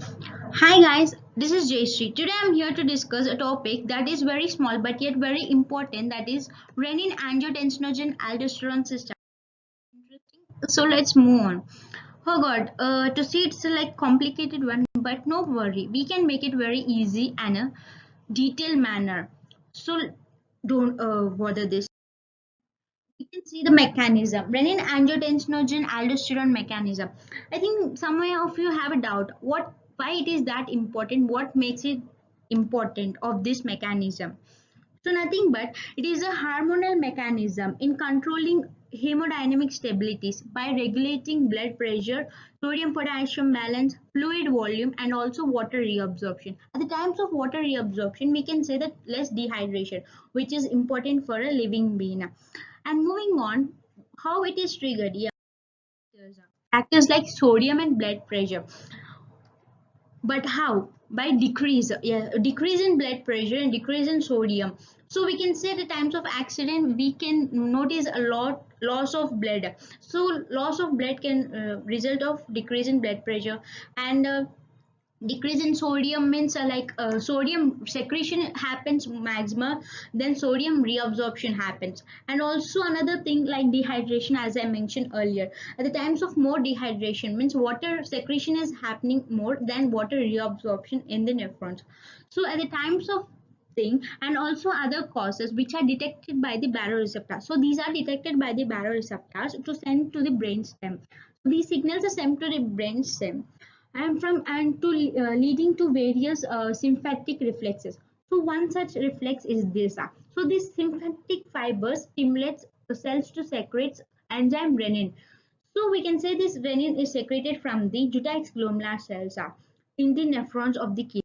Hi guys, this is Jayshree. Today I'm here to discuss a topic that is very small but yet very important, that is renin angiotensin aldosterone system. Interesting. So let's move on. Oh god, to see it's a like complicated one, but no worry, we can make it very easy and a detailed manner. So don't bother this. We can see the mechanism. Renin angiotensin aldosterone mechanism. I think some of you have a doubt. Why it is that important? What makes it important of this mechanism? So nothing but it is a hormonal mechanism in controlling hemodynamic stabilities by regulating blood pressure, sodium potassium balance, fluid volume, and also water reabsorption. At the times of water reabsorption, we can say that less dehydration, which is important for a living being. And moving on, how it is triggered? Yeah, factors like sodium and blood pressure. But how? By decrease, yeah, decrease in blood pressure and decrease in sodium. So we can say at the times of accident we can notice a lot loss of blood. So loss of blood can result of decrease in blood pressure, and decrease in sodium means sodium secretion happens maximum, then sodium reabsorption happens. And also another thing like dehydration, as I mentioned earlier, at the times of more dehydration means water secretion is happening more than water reabsorption in the nephrons. So at the times of thing, and also other causes which are detected by the baroreceptors, so these are detected by the baroreceptors to send to the brain stem. So these signals are sent to the brain stem and from and to leading to various sympathetic reflexes. So one such reflex is this. So this sympathetic fiber stimulates the cells to secrete enzyme renin. So we can say this renin is secreted from the Jutax glomerular cells in the nephrons of the kidney.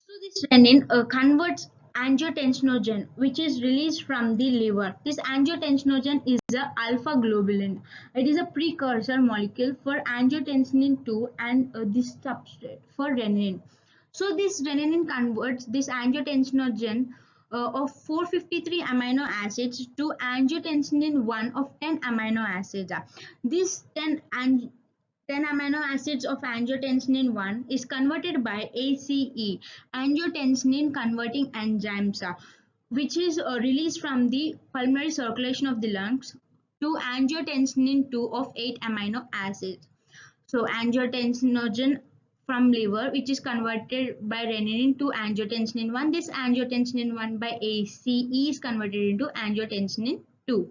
So this renin converts angiotensinogen, which is released from the liver. This angiotensinogen is a alpha globulin. It is a precursor molecule for angiotensin 2 and this substrate for renin. So this renin converts this angiotensinogen of 453 amino acids to angiotensin 1 of 10 amino acids. This 10 amino acids of angiotensin 1 is converted by ACE, angiotensin converting enzymes, which is released from the pulmonary circulation of the lungs to angiotensin 2 of 8 amino acids. So angiotensinogen from liver, which is converted by renin to angiotensin 1. This angiotensin 1 by ACE is converted into angiotensin 2.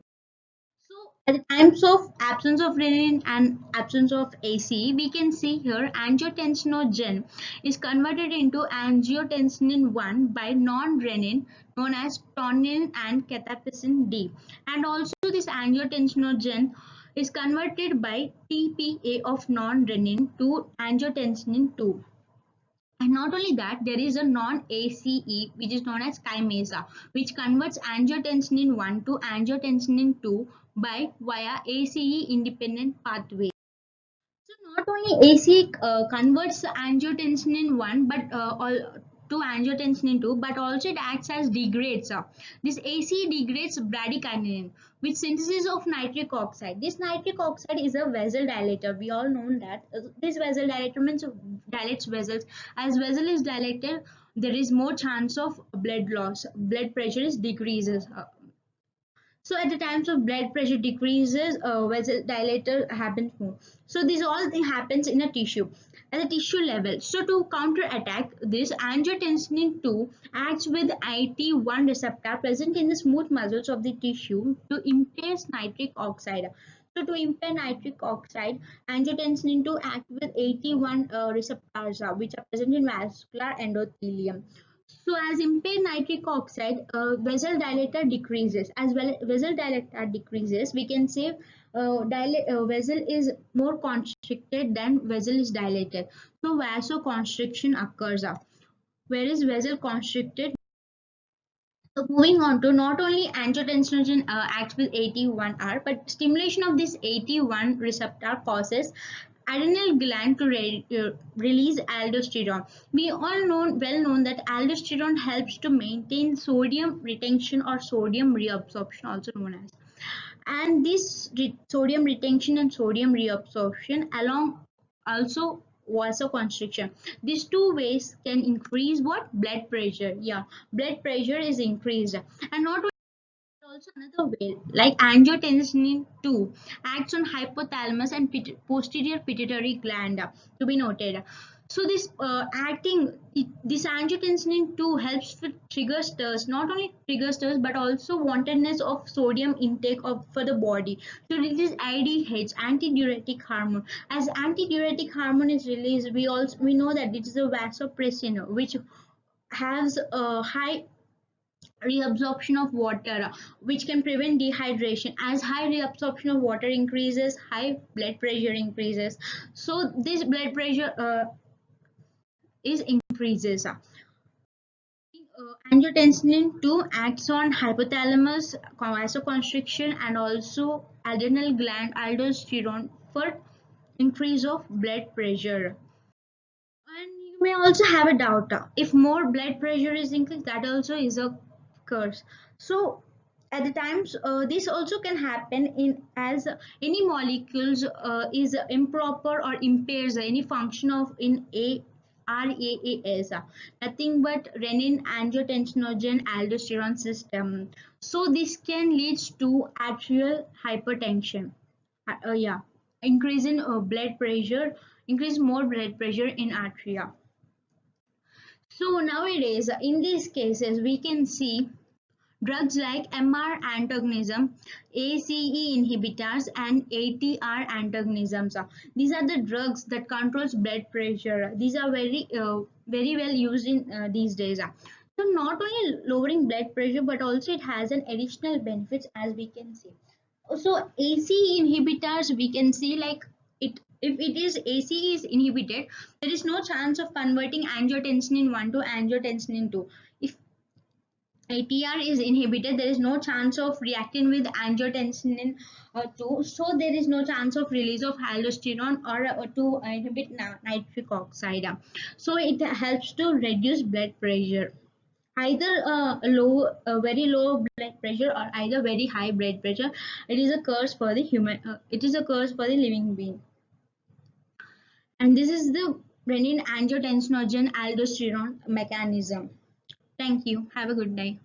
So at the times of absence of renin and absence of AC, we can see here angiotensinogen is converted into angiotensin 1 by non-renin known as tonin and cathepsin D. And also this angiotensinogen is converted by TPA of non-renin to angiotensin 2. And not only that, there is a non-ACE which is known as kinase, which converts angiotensin 1 to angiotensin 2 by via ACE independent pathway. So not only ACE converts angiotensin 1 but to angiotensin 2, but also it acts as degrades. This ACE degrades bradykinin with synthesis of nitric oxide. This nitric oxide is a vessel dilator. We all know that this vessel dilator means dilates vessels. As vessel is dilated, there is more chance of blood loss. Blood pressure is decreases. So at the times of blood pressure decreases, vessel dilator happens more. So this all thing happens in a tissue at the tissue level. So to counterattack this, angiotensin 2 acts with IT1 receptor present in the smooth muscles of the tissue to impair nitric oxide. So to impair nitric oxide, angiotensin 2 act with AT1 receptors which are present in vascular endothelium. So as impaired nitric oxide, vessel dilator decreases. As well vessel dilator decreases, we can say vessel is more constricted than vessel is dilated. So vasoconstriction occurs. Whereas vessel constricted. So moving on to not only angiotensin acts with AT1R, but stimulation of this AT1 receptor causes adrenal gland to release aldosterone. We all know well known that aldosterone helps to maintain sodium retention or sodium reabsorption, also known as. And this sodium retention and sodium reabsorption along also vasoconstriction. These two ways can increase what? Blood pressure. Yeah, blood pressure is increased. And not also another way, like angiotensin 2 acts on hypothalamus and posterior pituitary gland, to be noted. So this angiotensin 2 helps with trigger stirs, not only trigger stirs but also wantedness of sodium intake for the body. So release IDH, antidiuretic hormone. As antidiuretic hormone is released, we know that it is a vasopressin which has a high reabsorption of water, which can prevent dehydration. As high reabsorption of water increases, high blood pressure increases. So this blood pressure is increases. Angiotensin 2 acts on hypothalamus, vasoconstriction, and also adrenal gland aldosterone for increase of blood pressure. And you may also have a doubt, if more blood pressure is increased, that also is a curse. So at the times, this also can happen in as any molecules is improper or impairs any function of in a RAAS, nothing but renin angiotensin aldosterone system. So this can lead to arterial hypertension. Yeah, increase in blood pressure, increase more blood pressure in atria. So nowadays, in these cases, we can see drugs like MR antagonism, ACE inhibitors, and ATR antagonisms. These are the drugs that controls blood pressure. These are very well used in these days. So not only lowering blood pressure, but also it has an additional benefits, as we can see. So ACE inhibitors, we can see like it, if it is ACE is inhibited, there is no chance of converting angiotensin 1 to angiotensin 2. If ATR is inhibited, there is no chance of reacting with angiotensin 2, so there is no chance of release of aldosterone or to inhibit nitric oxide. So it helps to reduce blood pressure, either very low blood pressure or either very high blood pressure. It is a curse for the human, it is a curse for the living being. And this is the renin angiotensin aldosterone mechanism. Thank you, have a good day.